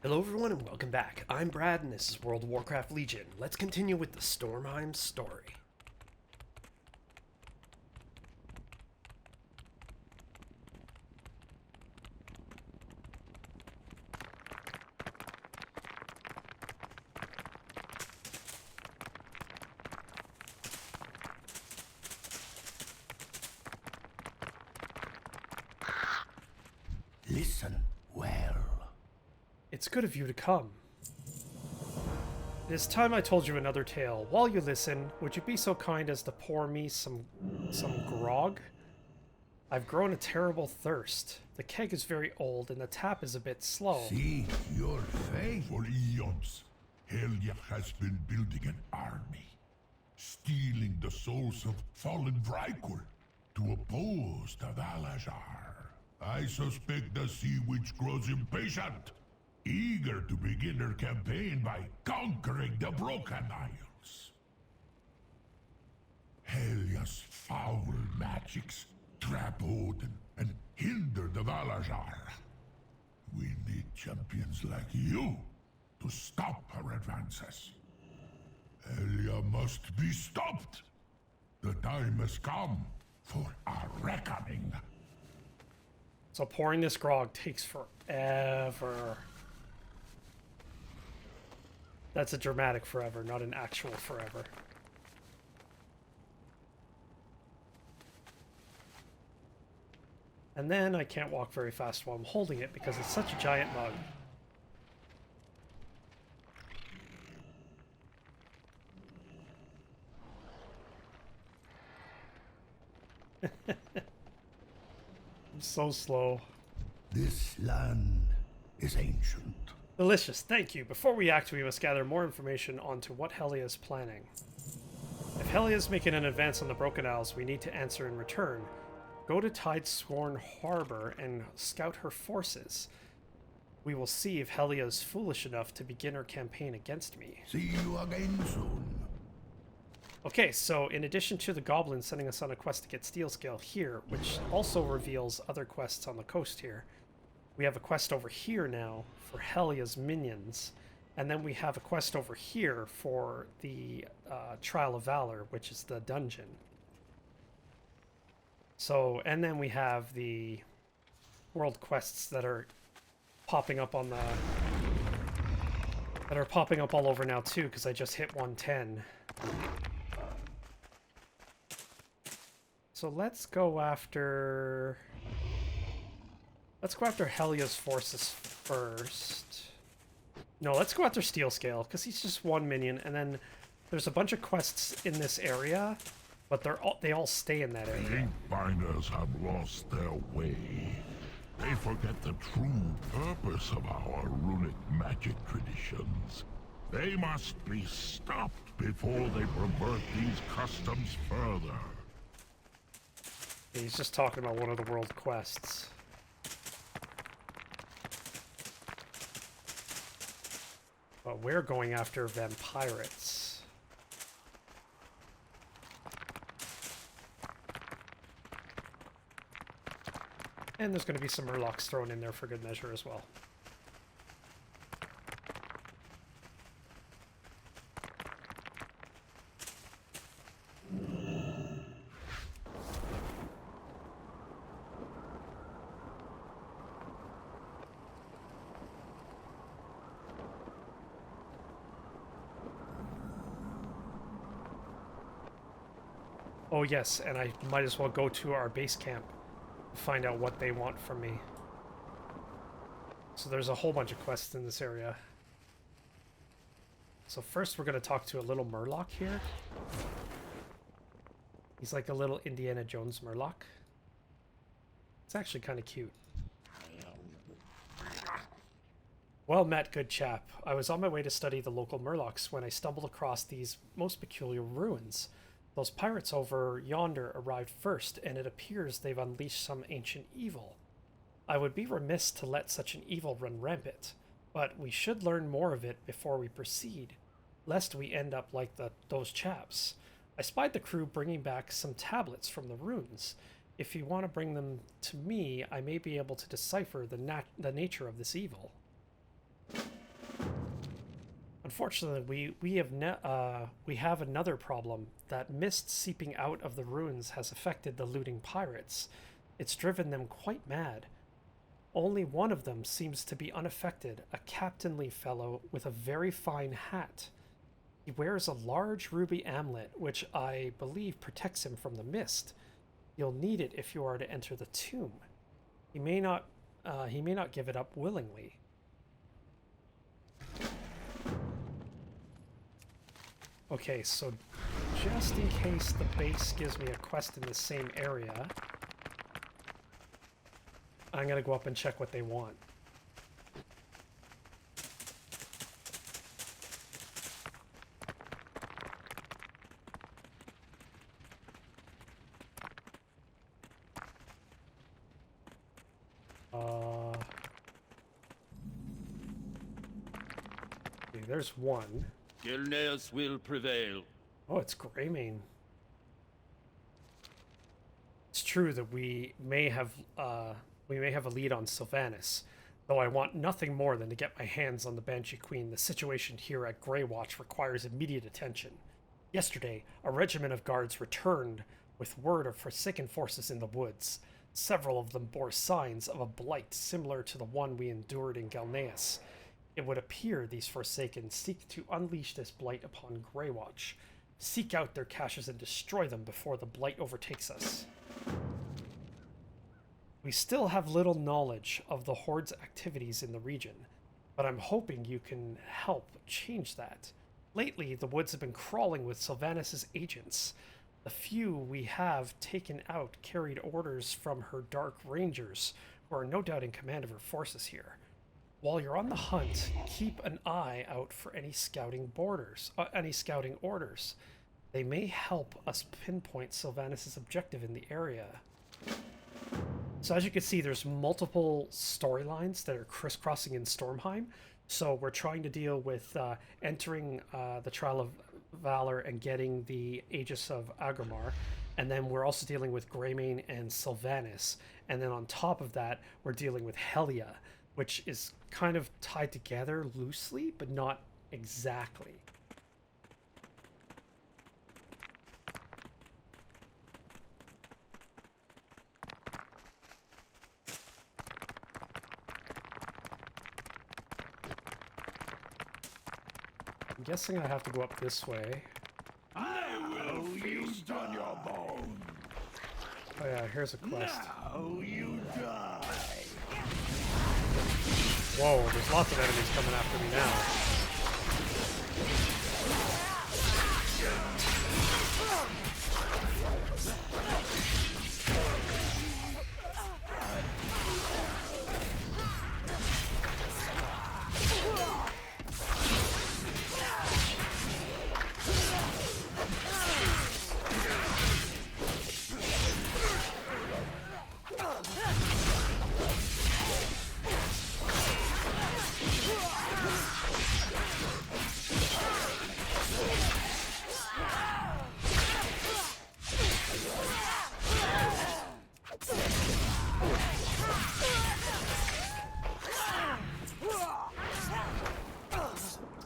Hello everyone and welcome back. I'm Brad and this is World of Warcraft Legion. Let's continue with the Stormheim story. Listen well. It's good of you to come. It is time I told you another tale. While you listen, would you be so kind as to pour me some grog? I've grown a terrible thirst. The keg is very old and the tap is a bit slow. Seek your fate. For eons, Helya has been building an army, stealing the souls of fallen Vrykul to oppose the Valazar. I suspect the Sea Witch grows impatient, eager to begin her campaign by conquering the Broken Isles. Helya's foul magics trap Odin and hinder the Valazar. We need champions like you to stop her advances. Helya must be stopped. The time has come for our reckoning. So pouring this grog takes forever. That's a dramatic forever, not an actual forever. And then I can't walk very fast while I'm holding it because it's such a giant mug. I'm so slow. This land is ancient. Delicious, thank you. Before we act, we must gather more information onto what Helya is planning. If Helya is making an advance on the Broken Isles, we need to answer in return. Go to Tidesworn Harbor and scout her forces. We will see if Helya is foolish enough to begin her campaign against me. See you again soon. Okay, so in addition to the goblins sending us on a quest to get Steel Scale here, which also reveals other quests on the coast here, we have a quest over here now for Helya's minions, and then we have a quest over here for the Trial of Valor, which is the dungeon. So, and then we have the world quests that are popping up on the all over now too, because I just hit 110. So let's go after Helya's forces first. No, let's go after Steel Scale, because he's just one minion, and then there's a bunch of quests in this area, but they all stay in that area. Ink binders have lost their way. They forget the true purpose of our runic magic traditions. They must be stopped before they pervert these customs further. He's just talking about one of the world quests. But we're going after Vampyrates. And there's going to be some Murlocs thrown in there for good measure as well. Oh yes, and I might as well go to our base camp to find out what they want from me. So there's a whole bunch of quests in this area. So first we're going to talk to a little Murloc here. He's like a little Indiana Jones Murloc. It's actually kind of cute. Well met, good chap. I was on my way to study the local Murlocs when I stumbled across these most peculiar ruins. Those pirates over yonder arrived first, and it appears they've unleashed some ancient evil. I would be remiss to let such an evil run rampant, but we should learn more of it before we proceed, lest we end up like those chaps. I spied the crew bringing back some tablets from the ruins. If you want to bring them to me, I may be able to decipher the nature of this evil. Unfortunately, we have another problem. That mist seeping out of the ruins has affected the looting pirates. It's driven them quite mad. Only one of them seems to be unaffected, a captainly fellow with a very fine hat. He wears a large ruby amulet, which I believe protects him from the mist. You'll need it if you are to enter the tomb. He may not give it up willingly. Okay, so just in case the base gives me a quest in the same area, I'm gonna go up and check what they want. Okay, there's one. Gilneas will prevail. Oh, it's Greymane. It's true that we may have a lead on Sylvanas, though I want nothing more than to get my hands on the Banshee Queen. The situation here at Greywatch requires immediate attention. Yesterday, a regiment of guards returned with word of Forsaken forces in the woods. Several of them bore signs of a blight similar to the one we endured in Galneas. It would appear these Forsaken seek to unleash this blight upon Greywatch. Seek out their caches and destroy them before the blight overtakes us. We still have little knowledge of the Horde's activities in the region, but I'm hoping you can help change that. Lately, the woods have been crawling with Sylvanas' agents. The few we have taken out carried orders from her Dark Rangers, who are no doubt in command of her forces here. While you're on the hunt, keep an eye out for any scouting orders. They may help us pinpoint Sylvanas' objective in the area. So as you can see, there's multiple storylines that are crisscrossing in Stormheim. So we're trying to deal with entering the Trial of Valor and getting the Aegis of Agramar. And then we're also dealing with Greymane and Sylvanas. And then on top of that, we're dealing with Helia, which is kind of tied together loosely, but not exactly. I'm guessing I have to go up this way. I will feast on your bones. Oh yeah, here's a quest. Now you die. Whoa, there's lots of enemies coming after me now.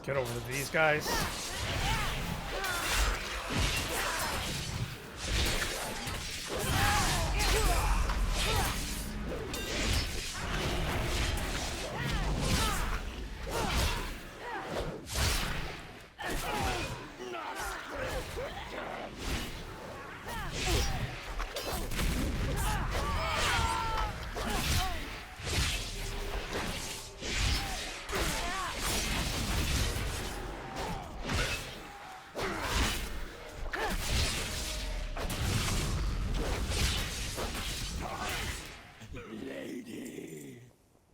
Get over to these guys.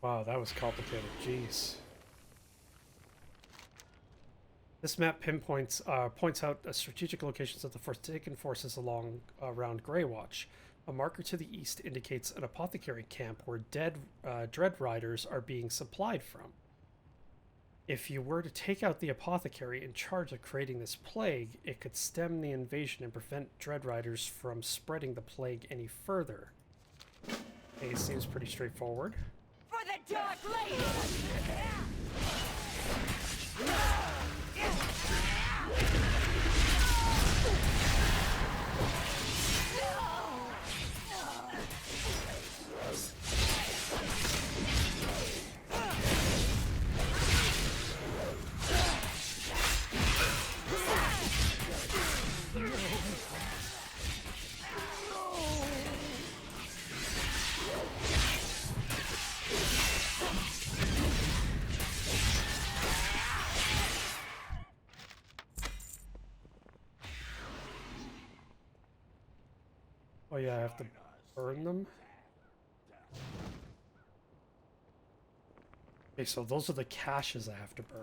Wow, that was complicated. Jeez. This map points out strategic locations of the Forsaken forces around Greywatch. A marker to the east indicates an apothecary camp where Dread Riders are being supplied from. If you were to take out the apothecary in charge of creating this plague, it could stem the invasion and prevent Dread Riders from spreading the plague any further. Okay, seems pretty straightforward. For the Dark Lady! Oh yeah, I have to burn them. Okay, so those are the caches I have to burn.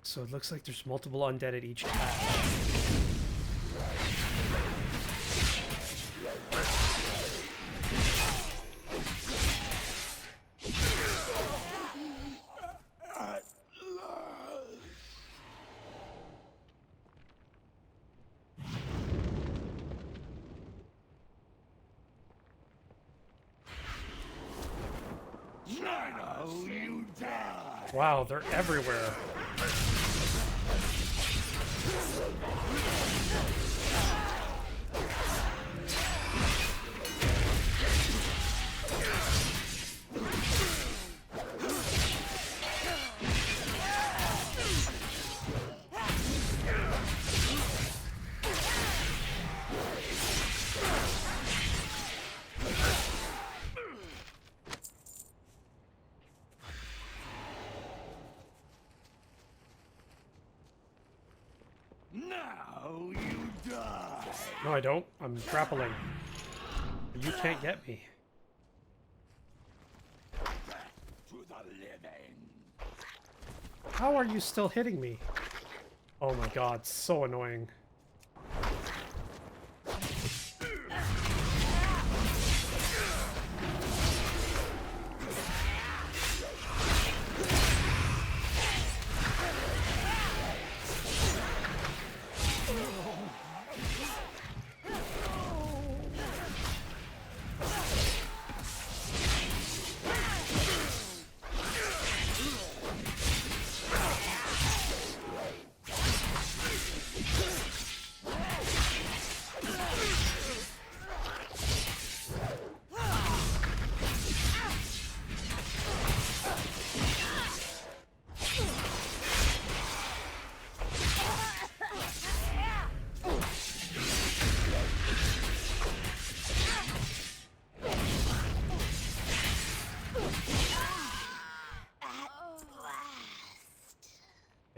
So it looks like there's multiple undead at each cache. Wow, they're everywhere. Now you die. No, I don't. I'm grappling. You can't get me. To the living. How are you still hitting me? Oh my god, so annoying.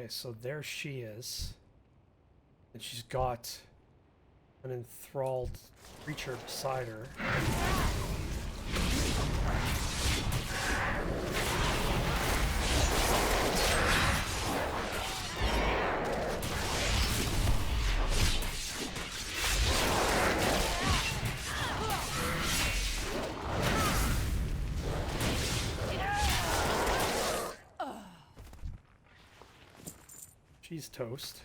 Okay, so there she is. And she's got an enthralled creature beside her. She's toast.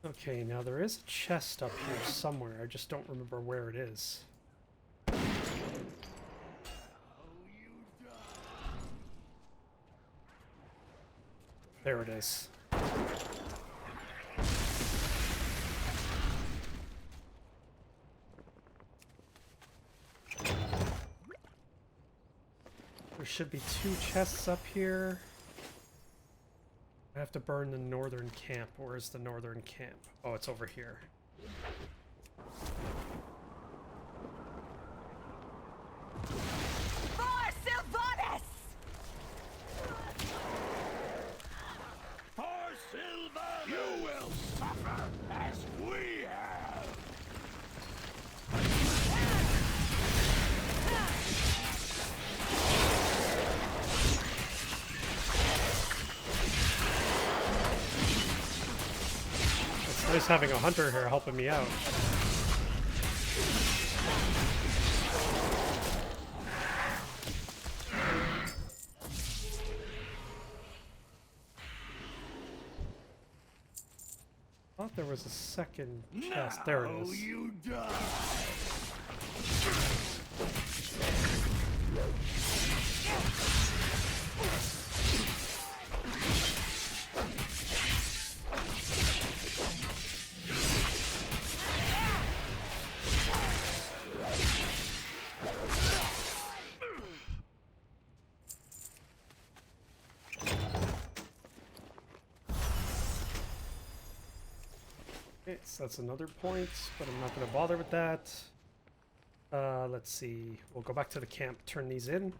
Okay, now there is a chest up here somewhere. I just don't remember where it is. There it is. There should be 2 chests up here. I have to burn the northern camp. Where is the northern camp? Oh, it's over here. For Sylvanas! For Silver, you will suffer as we have. It's nice having a hunter here helping me out. Thought there was a second chest. There it is. You die. Okay, so that's another point, but I'm not going to bother with that. Let's see. We'll go back to the camp, turn these in.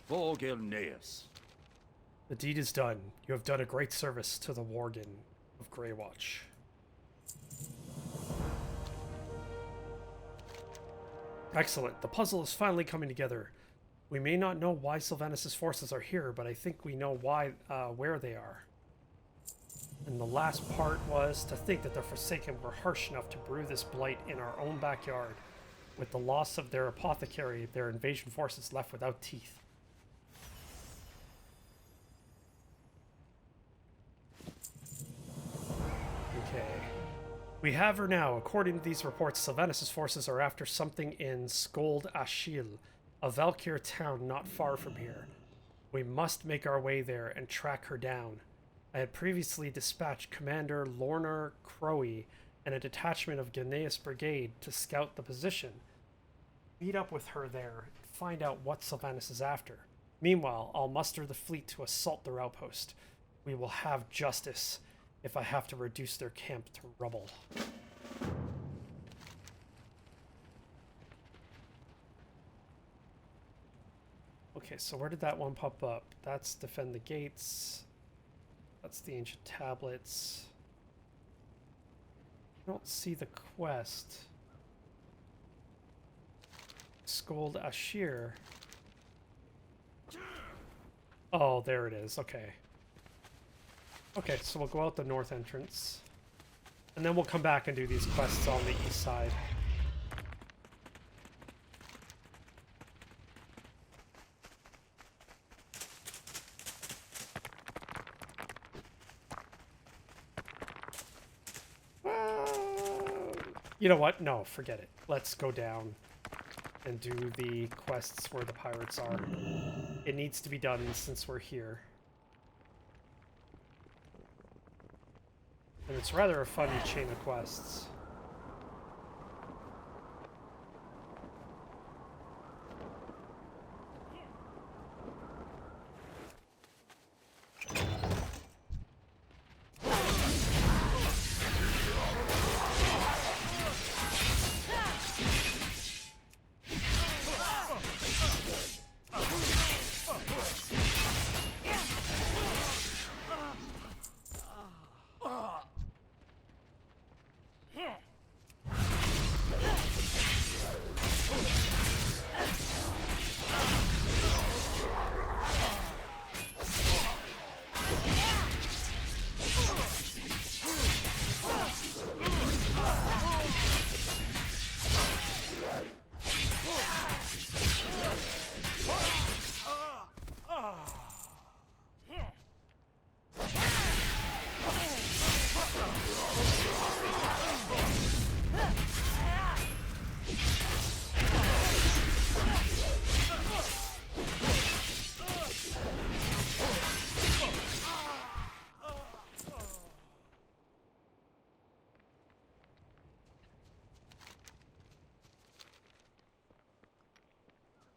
Vorgilneus. The deed is done. You have done a great service to the Worgen of Greywatch. Excellent. The puzzle is finally coming together. We may not know why Sylvanas' forces are here, but I think we know why, where they are. And the last part was to think that the Forsaken were harsh enough to brew this blight in our own backyard. With the loss of their apothecary, their invasion forces left without teeth. Okay. We have her now. According to these reports, Sylvanas' forces are after something in Skold Ashil, a Valkyr town not far from here. We must make our way there and track her down. I had previously dispatched Commander Lornar Crowe and a detachment of Gnaeus Brigade to scout the position. Meet up with her there and find out what Sylvanas is after. Meanwhile, I'll muster the fleet to assault their outpost. We will have justice if I have to reduce their camp to rubble. Okay, so where did that one pop up? That's defend the gates. That's the ancient tablets. I don't see the quest. Skold Ashir. Oh, there it is. Okay. Okay, so we'll go out the north entrance. And then we'll come back and do these quests on the east side. You know what? No, forget it. Let's go down and do the quests where the pirates are. It needs to be done since we're here. And it's rather a funny chain of quests.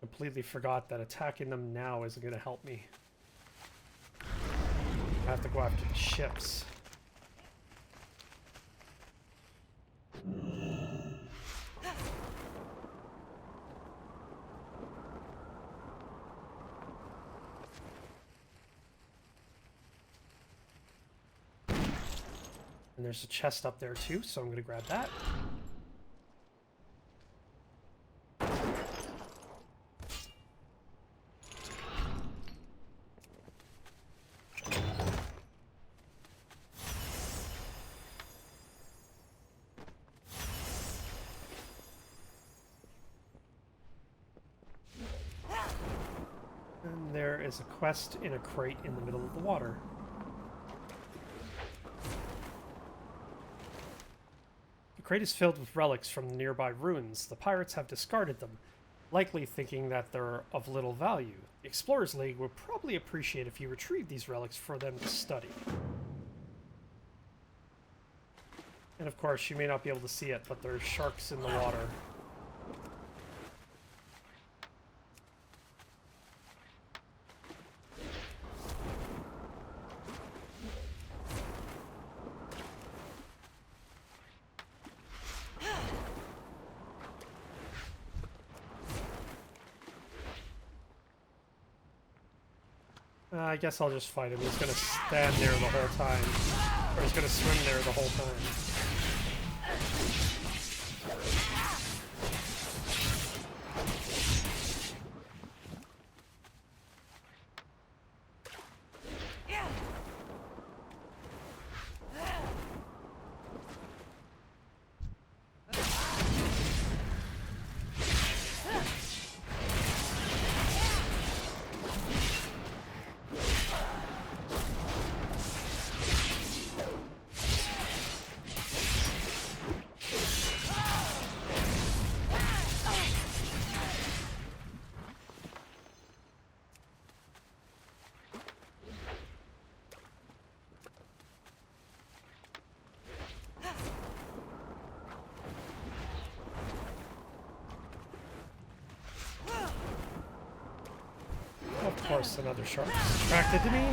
Completely forgot that attacking them now isn't going to help me. I have to go after the ships. And there's a chest up there too, so I'm going to grab that. And there is a quest in a crate in the middle of the water. The crate is filled with relics from the nearby ruins. The pirates have discarded them, likely thinking that they're of little value. The Explorers League would probably appreciate if you retrieve these relics for them to study. And of course, you may not be able to see it, but there's sharks in the water. I guess I'll just fight him. He's gonna stand there the whole time. Or he's gonna swim there the whole time. Of course, another shark is attracted to me.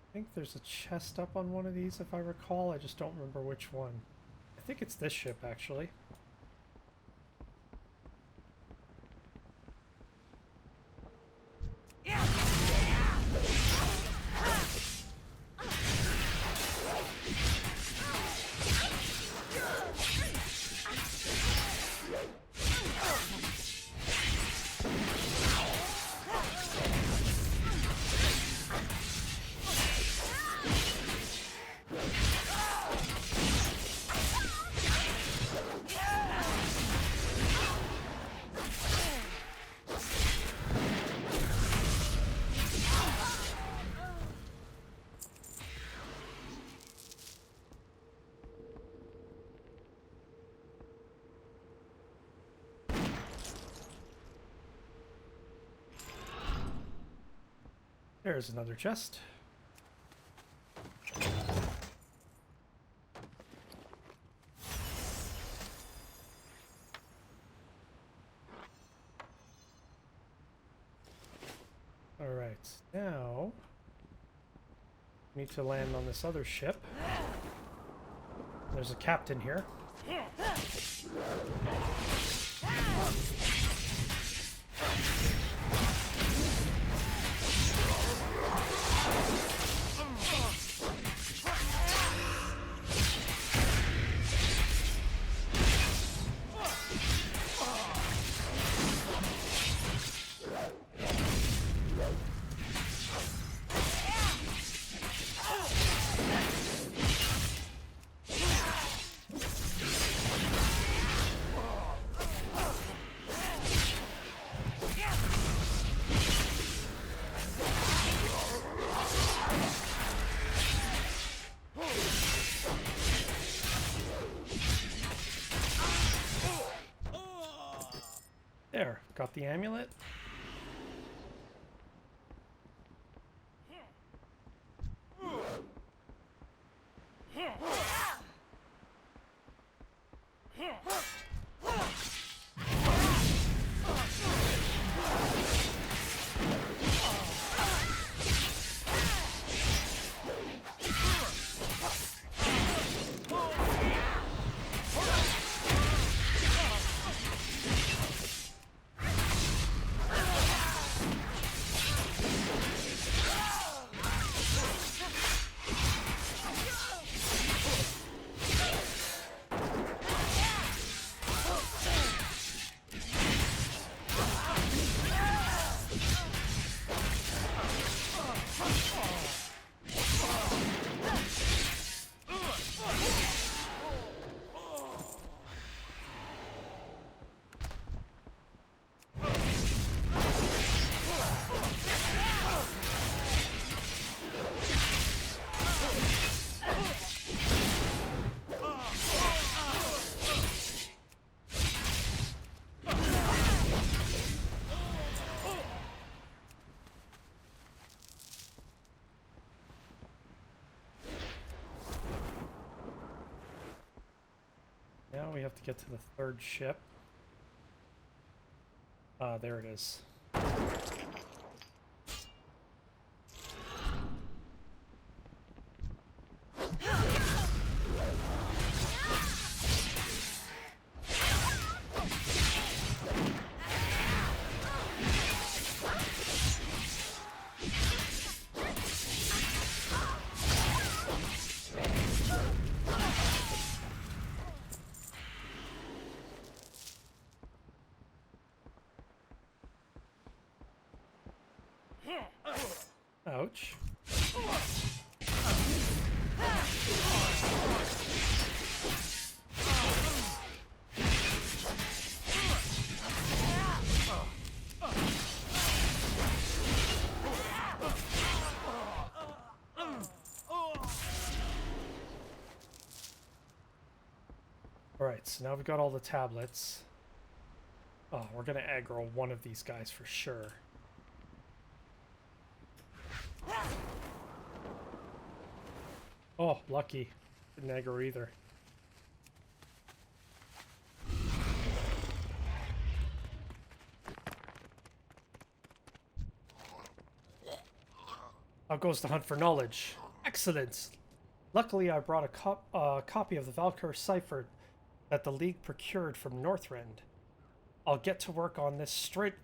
I think there's a chest up on one of these, if I recall. I just don't remember which one. I think it's this ship, actually. There's another chest. Alright, now we need to land on this other ship. There's a captain here. There, got the amulet. get to the third ship. There it is. Ouch. Alright, so now we've got all the tablets. Oh, we're gonna aggro one of these guys for sure. Oh, lucky. Didn't aggro either. How goes the hunt for knowledge? Excellent! Luckily, I brought a copy of the Valkyr cipher that the League procured from Northrend. I'll get to work on this straight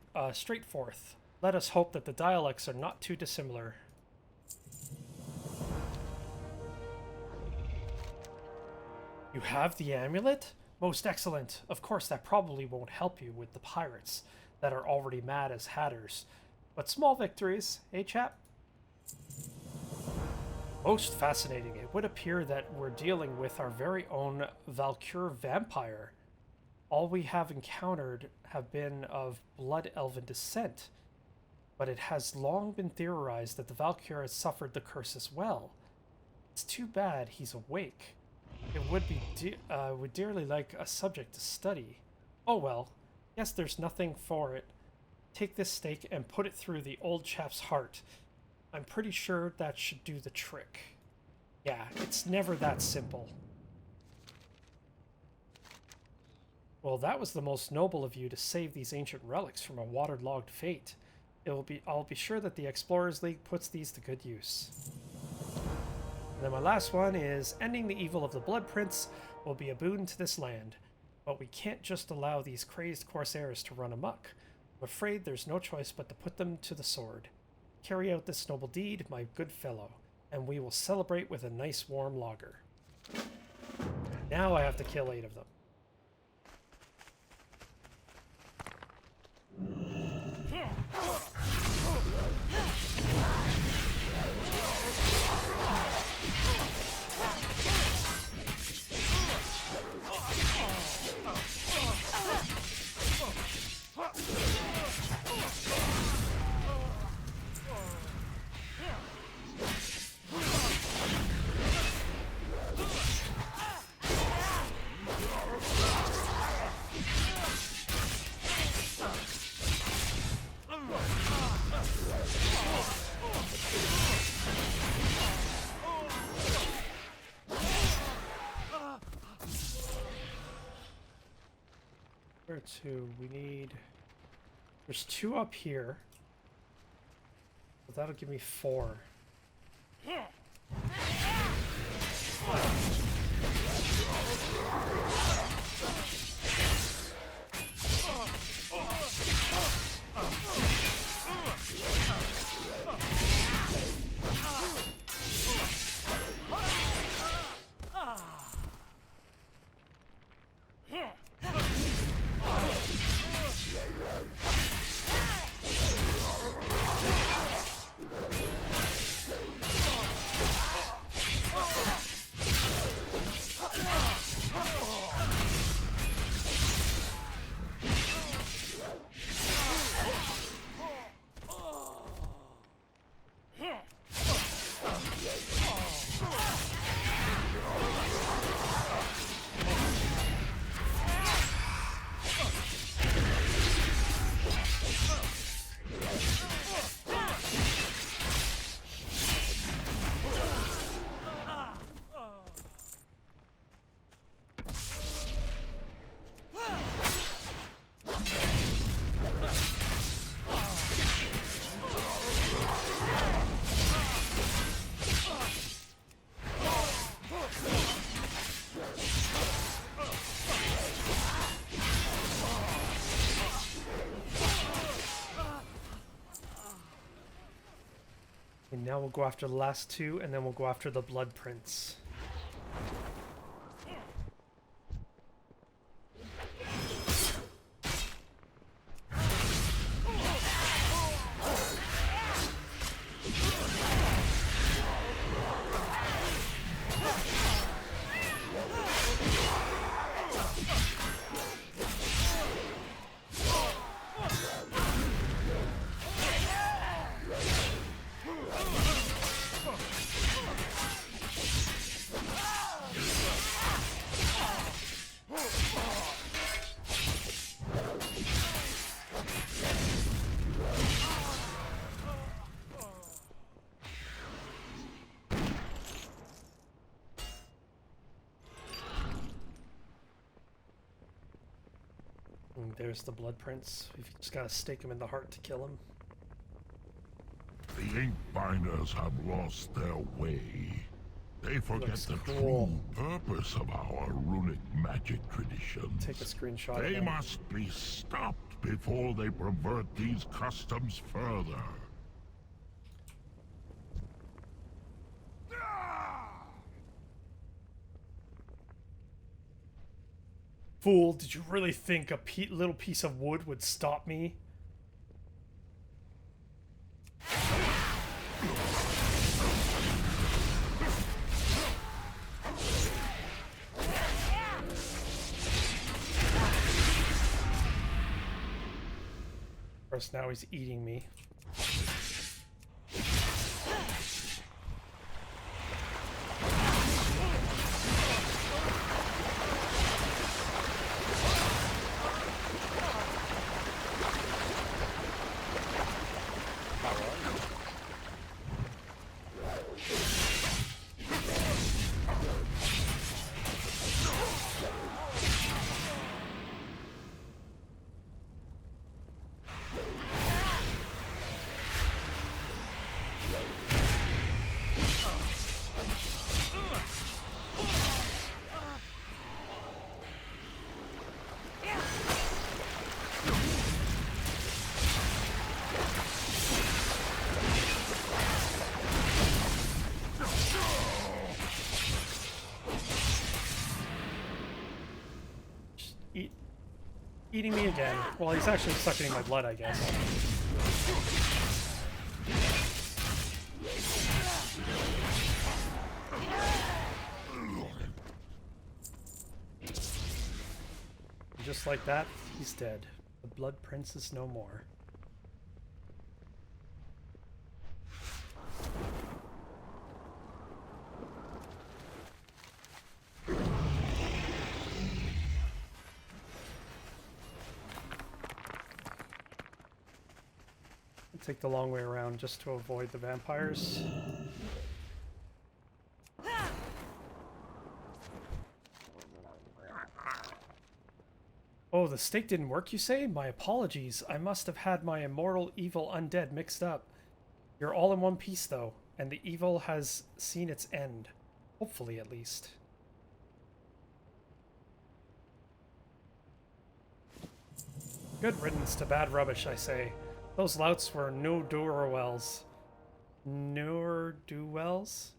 forth. Let us hope that the dialects are not too dissimilar. You have the amulet? Most excellent. Of course, that probably won't help you with the pirates that are already mad as hatters. But small victories, eh, chap? Most fascinating. It would appear that we're dealing with our very own Valkyr vampire. All we have encountered have been of blood elven descent, but it has long been theorized that the Valkyr has suffered the curse as well. It's too bad he's awake. It would be would dearly like a subject to study. Oh well, guess there's nothing for it. Take this stake and put it through the old chap's heart. I'm pretty sure that should do the trick. Yeah, it's never that simple. Well, that was the most noble of you to save these ancient relics from a waterlogged fate. I'll be sure that the Explorers League puts these to good use. And then my last one is, ending the evil of the Blood Prince will be a boon to this land. But we can't just allow these crazed corsairs to run amok. I'm afraid there's no choice but to put them to the sword. Carry out this noble deed, my good fellow, and we will celebrate with a nice warm lager. Now I have to kill 8 of them. Where to? We need... There's 2 up here. So that'll give me 4. And now we'll go after the last two, and then we'll go after the Blood Prince. And there's the Blood Prince. We've just gotta stake him in the heart to kill him. The Inkbinders have lost their way. They forget Looks the cool. true purpose of our runic magic traditions. Take a screenshot of They him. must be stopped before they pervert these customs further. Fool, did you really think a little piece of wood would stop me? Of course, now he's eating me. Eating me again. Well, he's actually sucking my blood, I guess. And just like that, he's dead. The Blood Prince is no more. Take the long way around just to avoid the vampires. Oh, the stake didn't work, you say? My apologies. I must have had my immortal evil undead mixed up. You're all in one piece, though, and the evil has seen its end. Hopefully, at least. Good riddance to bad rubbish, I say. Those louts were no Durwells. Ne'er-do-wells?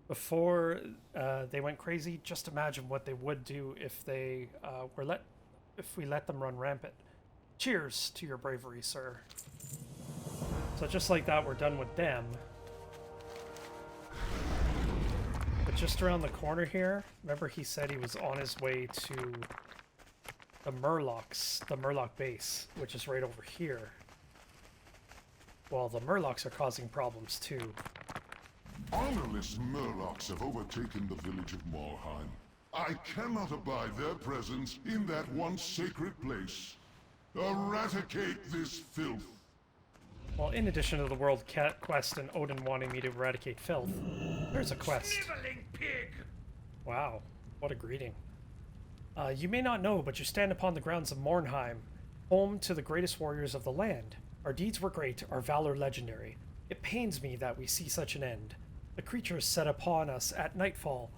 Before they went crazy, just imagine what they would do if they if we let them run rampant. Cheers to your bravery, sir. So just like that, we're done with them. But just around the corner here, remember he said he was on his way to the Murloc base, which is right over here. Well, the Murlocs are causing problems too. Honorless Murlocs have overtaken the village of Morheim. I cannot abide their presence in that once sacred place. Eradicate this filth. Well, in addition to the world quest and Odin wanting me to eradicate filth, there's a quest. Sniveling pig! Wow, what a greeting. You may not know, but you stand upon the grounds of Mornheim, home to the greatest warriors of the land. Our deeds were great, our valor legendary. It pains me that we see such an end. The creatures set upon us at nightfall.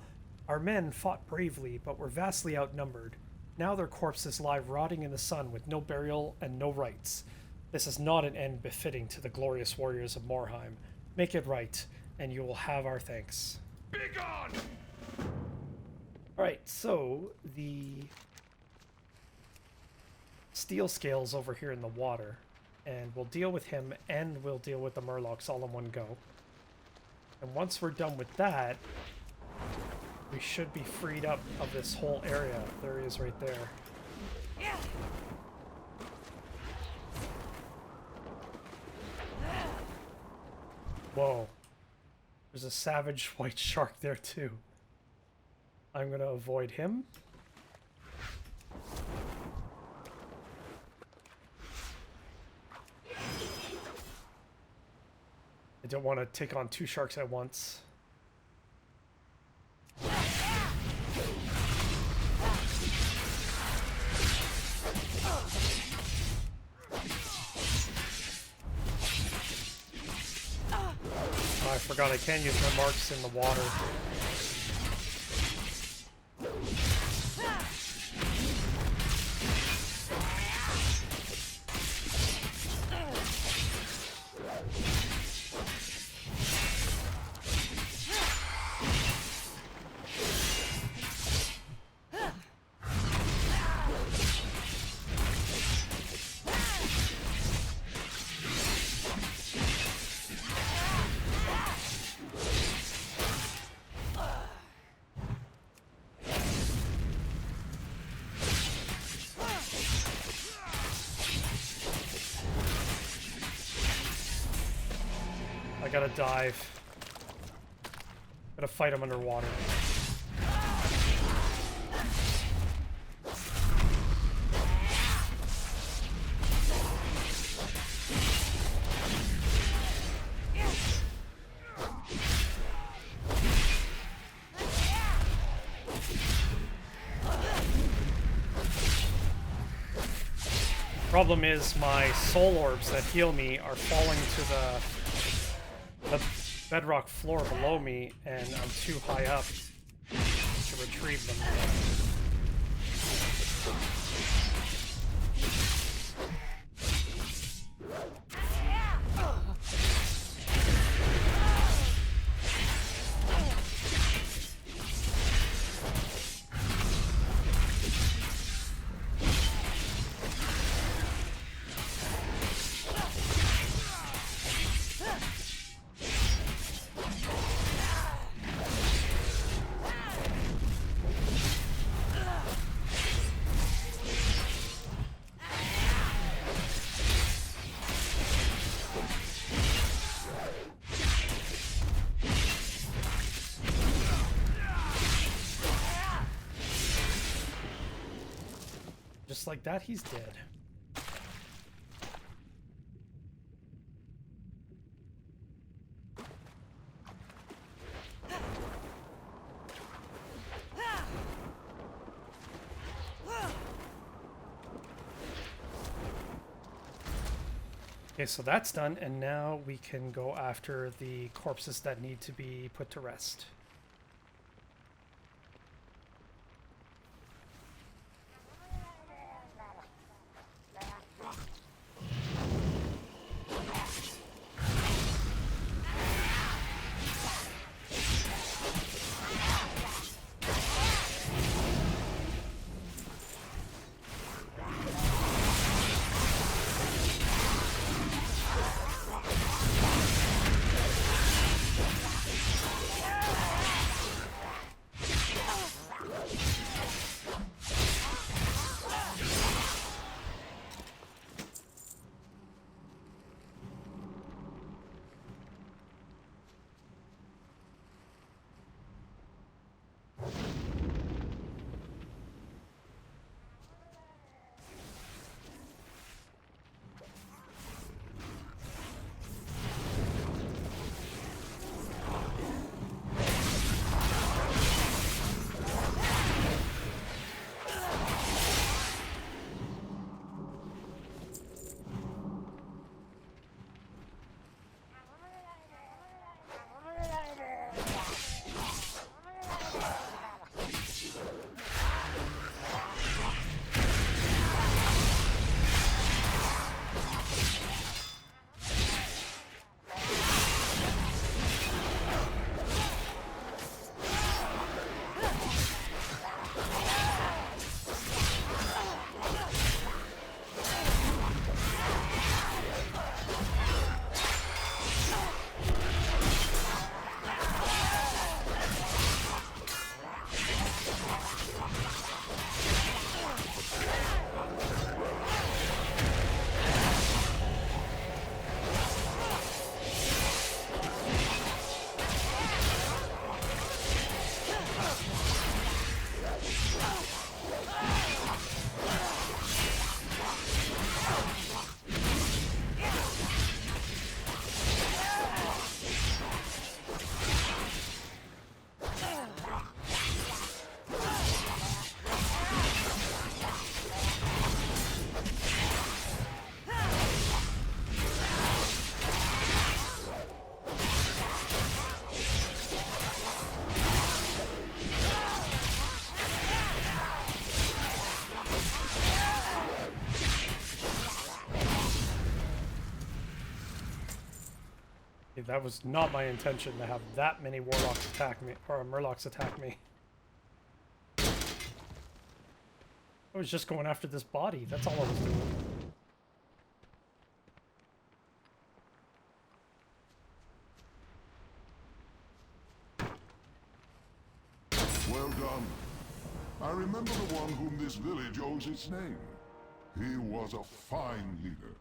Our men fought bravely, but were vastly outnumbered. Now their corpses lie rotting in the sun with no burial and no rites. This is not an end befitting to the glorious warriors of Morheim. Make it right, and you will have our thanks. Begone! Alright, so the steel scale's over here in the water, and we'll deal with him and we'll deal with the Murlocs all in one go. And once we're done with that, we should be freed up of this whole area. There he is right there. Whoa. There's a savage white shark there too. I'm gonna avoid him. I don't want to take on two sharks at once. I forgot I can use my marks in the water. I gotta dive. Gotta fight him underwater. Problem is, my soul orbs that heal me are falling to the bedrock floor below me, and I'm too high up to retrieve them. Just like that, he's dead. Okay, so that's done, and now we can go after the corpses that need to be put to rest. That was not my intention to have that many warlocks attack me, or murlocs attack me. I was just going after this body, that's all I was doing. Well done. I remember the one whom this village owes its name. He was a fine leader.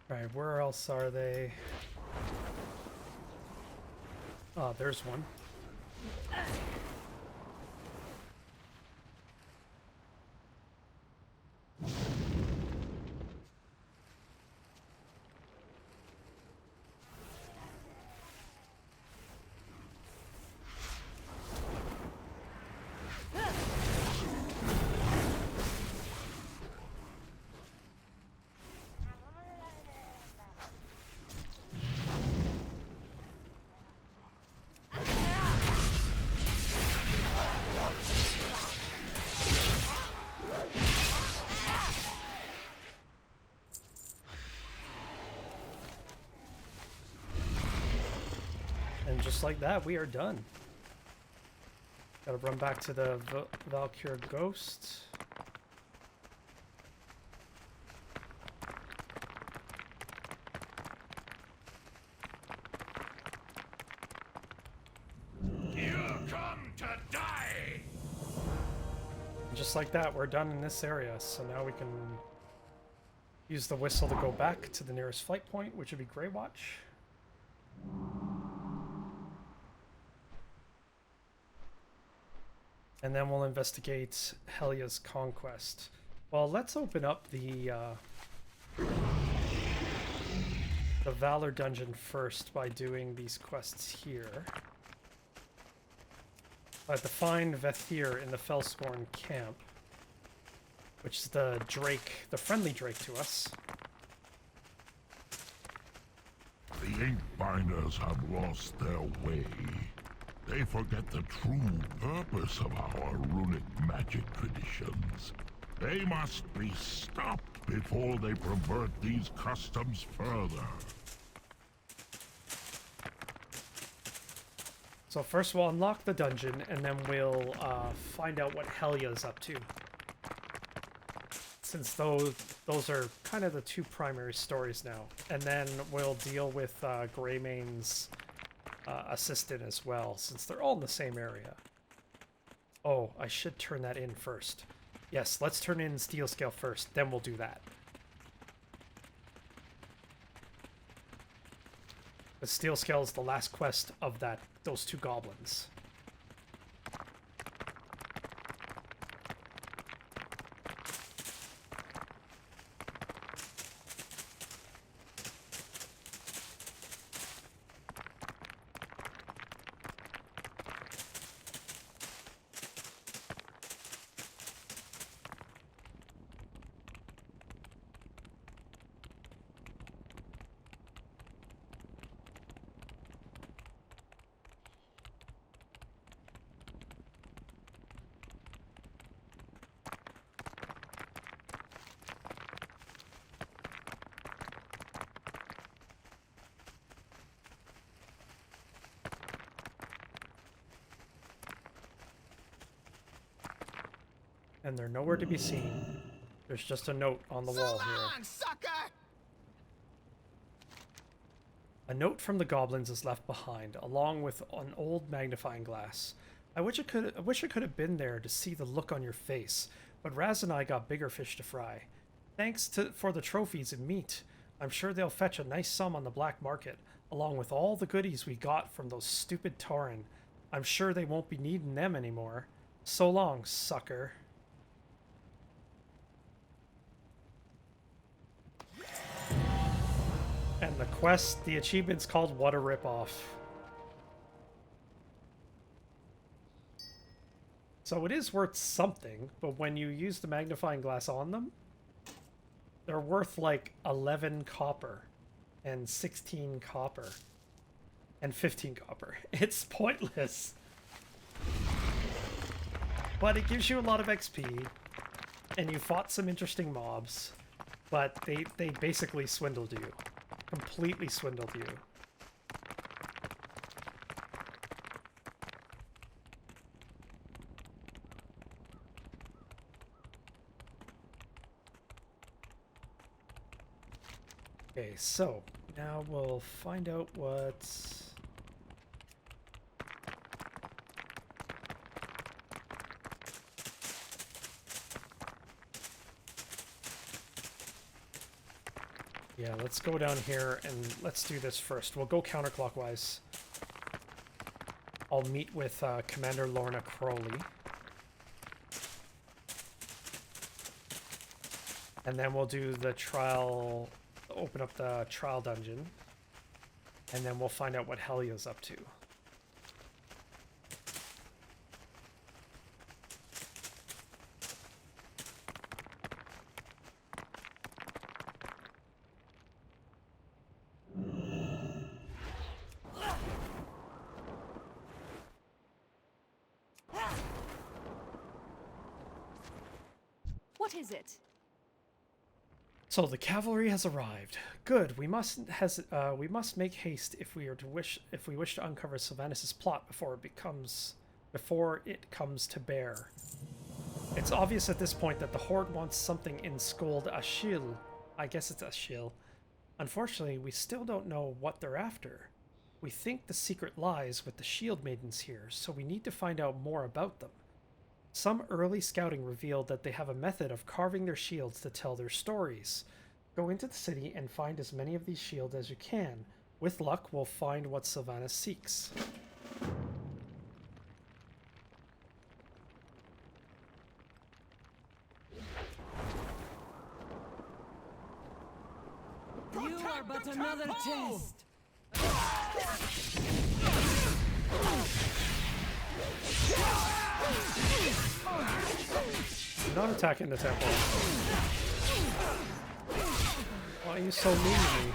Right, where else are they? Oh, there's one. And just like that, we are done. Gotta run back to the Valkyr Ghost. You come to die! And just like that, we're done in this area. So now we can use the whistle to go back to the nearest flight point, which would be Greywatch. And then we'll investigate Helia's conquest. Well, let's open up the Valor dungeon first by doing these quests here. I have to find Vethir in the Fellscorn camp, which is the Drake, the friendly Drake to us. The Inkbinders have lost their way. They forget the true purpose of our runic magic traditions. They must be stopped before they pervert these customs further. So first we'll unlock the dungeon, and then we'll find out what Helia's up to. Since those are kind of the two primary stories now. And then we'll deal with Greymane's assistant as well, since they're all in the same area. Oh, I should turn that in first. Yes, let's turn in Steel Scale first, then we'll do that. The Steel Scale is the last quest of those two goblins. And they're nowhere to be seen. There's just a note on the wall here. Sucker! A note from the goblins is left behind, along with an old magnifying glass. I wish I could have been there to see the look on your face, but Raz and I got bigger fish to fry. for the trophies and meat. I'm sure they'll fetch a nice sum on the black market, along with all the goodies we got from those stupid Tauren. I'm sure they won't be needing them anymore. So long, sucker. And the quest, the achievement's called What a Ripoff. So it is worth something, but when you use the magnifying glass on them, they're worth like 11 copper and 16 copper and 15 copper. It's pointless. But it gives you a lot of XP, and you fought some interesting mobs, but they basically swindled you. Completely swindled you. Okay, so now we'll find out what... Yeah, let's go down here and let's do this first. We'll go counterclockwise. I'll meet with Commander Lorna Crowley. And then we'll do the trial... open up the trial dungeon, and then we'll find out what Helia's up to. What is it? So the cavalry has arrived. Good. We must make haste if we wish to uncover Sylvanas' plot before it comes to bear. It's obvious at this point that the Horde wants something in Skold Ashil. I guess it's Ashil. Unfortunately, we still don't know what they're after. We think the secret lies with the Shield Maidens here, so we need to find out more about them. Some early scouting revealed that they have a method of carving their shields to tell their stories. Go into the city and find as many of these shields as you can. With luck, we'll find what Sylvanas seeks. You are but another test. I'm not attacking the temple. Why are you so mean to me?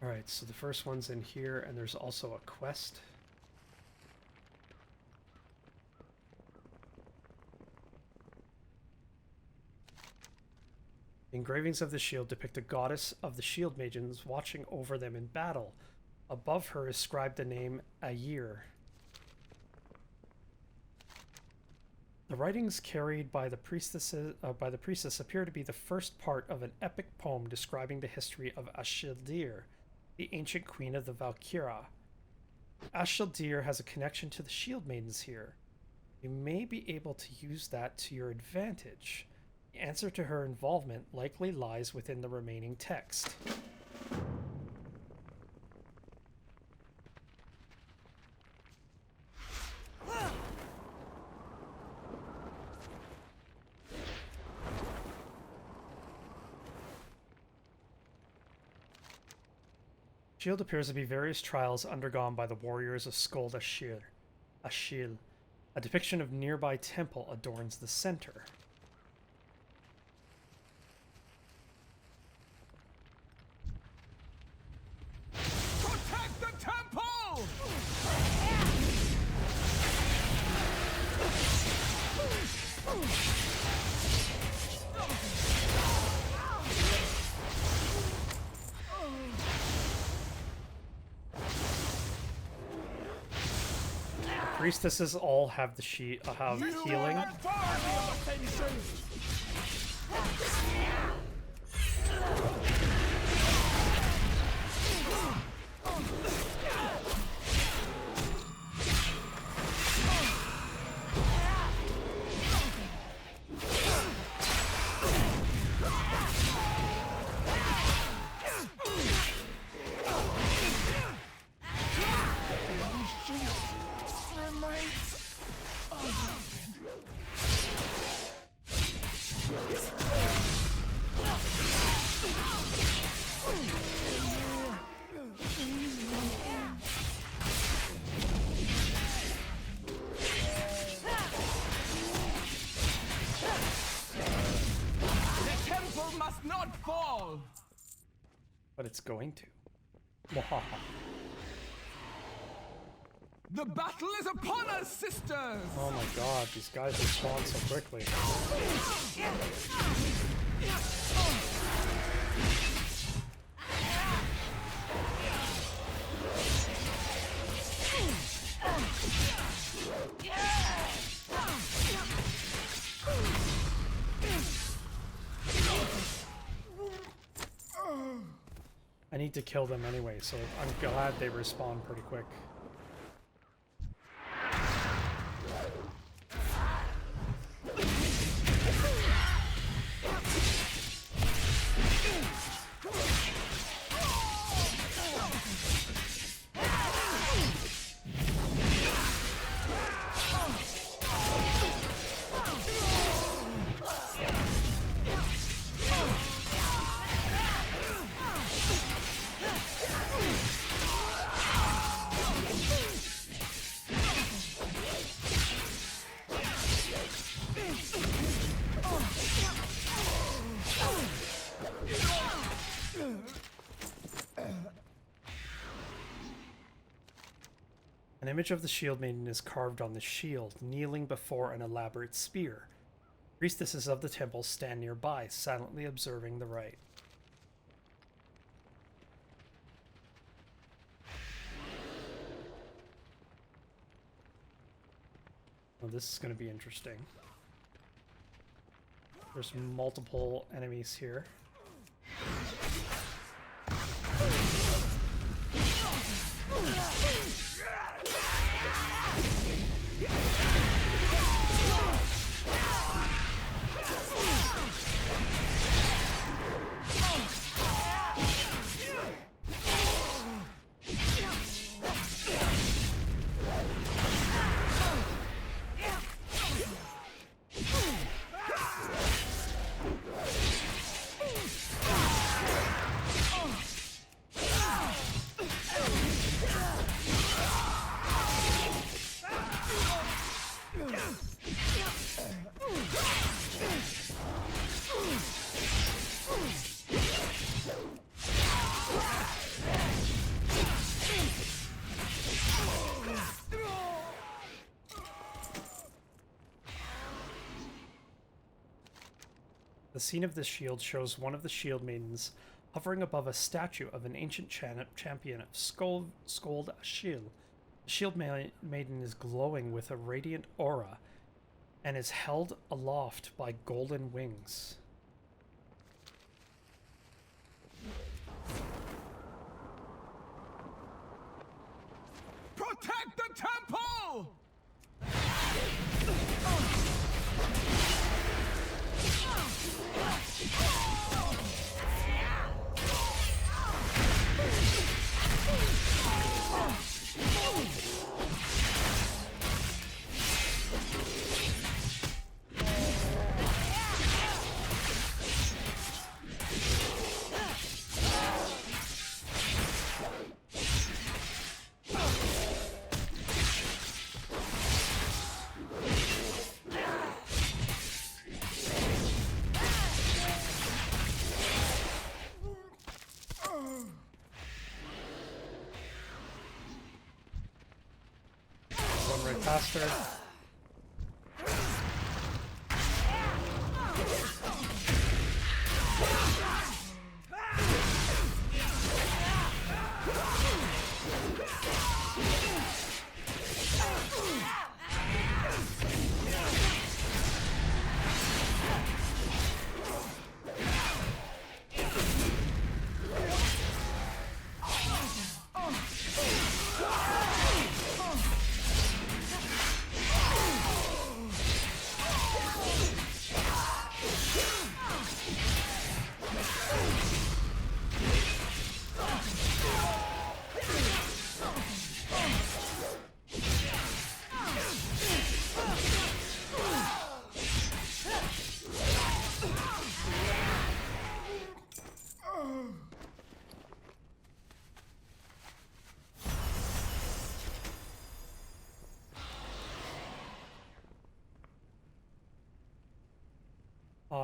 Alright, so the first one's in here, and there's also a quest. Engravings of the shield depict a goddess of the shield maidens watching over them in battle. Above her is scribed the name Ayer. The writings carried by the priestess appear to be the first part of an epic poem describing the history of Ashildir, the ancient queen of the Valkyria. Ashildir has a connection to the shield maidens here. You may be able to use that to your advantage. The answer to her involvement likely lies within the remaining text. Shield appears to be various trials undergone by the warriors of Skold Ashil. A depiction of nearby temple adorns the center. Protect the temple! Priestesses all have the have healing. But it's going to. The battle is upon us, sisters! Oh my god, these guys respond so quickly. I need to kill them anyway, so I'm glad they respawn pretty quick. An image of the Shield Maiden is carved on the shield, kneeling before an elaborate spear. Priestesses of the temple stand nearby, silently observing the rite. Well, this is going to be interesting. There's multiple enemies here. The scene of this shield shows one of the Shield Maidens hovering above a statue of an ancient champion of Skold Ashil. The Shield Maiden is glowing with a radiant aura and is held aloft by golden wings. Protect the temple! Run right past her.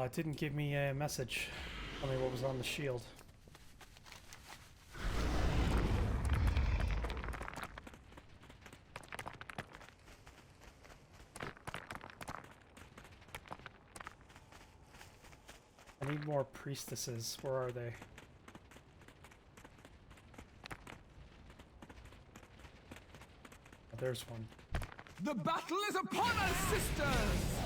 Oh, it didn't give me a message. Tell me what was on the shield. I need more priestesses. Where are they? Oh, there's one. The battle is upon us, sisters!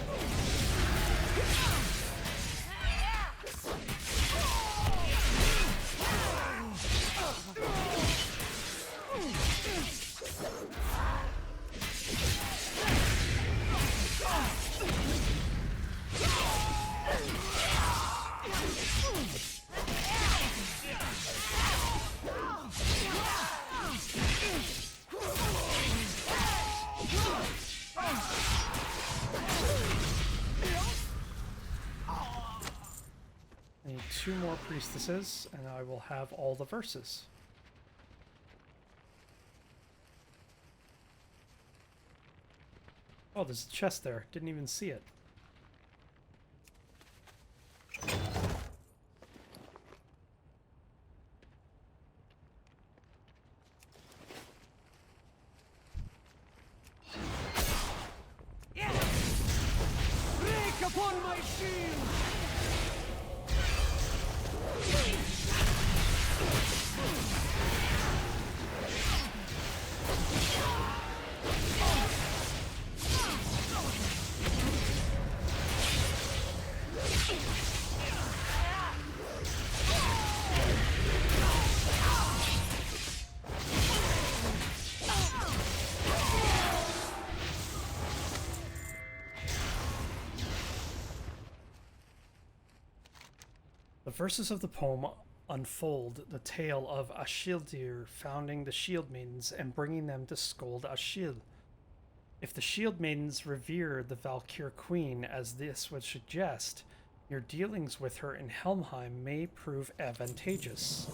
I need 2 more priestesses, and I will have all the verses. Oh, there's a chest there. Didn't even see it. Break upon my shield! The verses of the poem unfold the tale of Ashildir founding the Shield Maidens and bringing them to scold Ashil. If the Shield Maidens revere the Valkyr Queen, as this would suggest, your dealings with her in Helmheim may prove advantageous.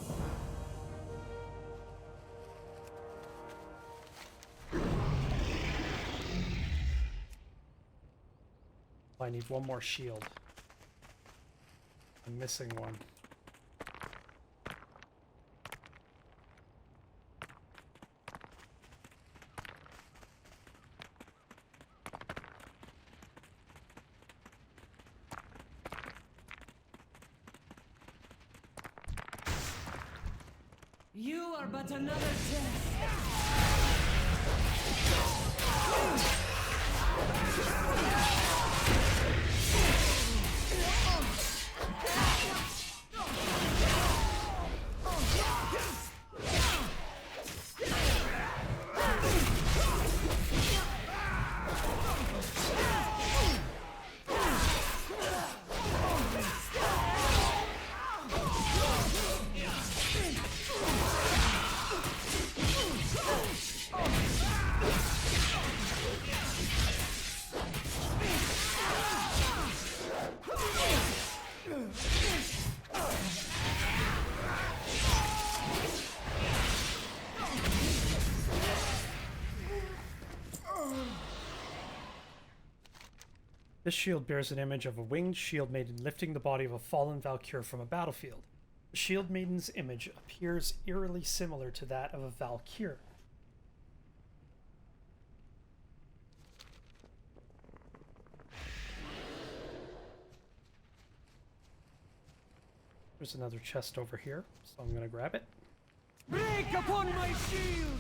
I need one more shield. I'm missing one. You are but another test. This shield bears an image of a winged shield maiden lifting the body of a fallen Valkyr from a battlefield. The shield maiden's image appears eerily similar to that of a Valkyr. There's another chest over here, so I'm gonna grab it. Break upon my shield!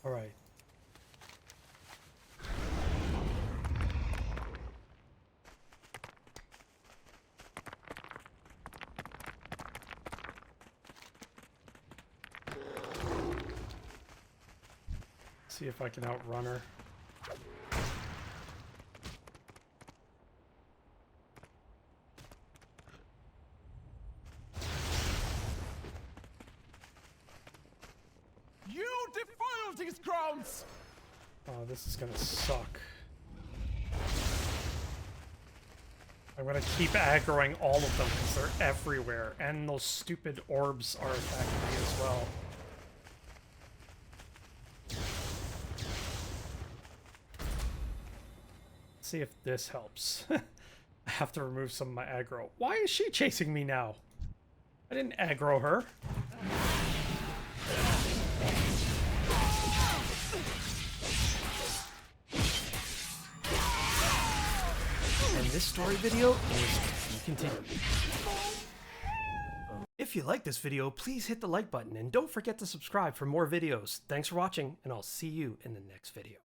All right. See if I can outrun her. grounds! Oh, this is gonna suck. I'm gonna keep aggroing all of them because they're everywhere, and those stupid orbs are attacking me as well. Let's see if this helps. I have to remove some of my aggro. Why is she chasing me now? I didn't aggro her. And this story video is to be continued. If you like this video, please hit the like button and don't forget to subscribe for more videos. Thanks for watching, and I'll see you in the next video.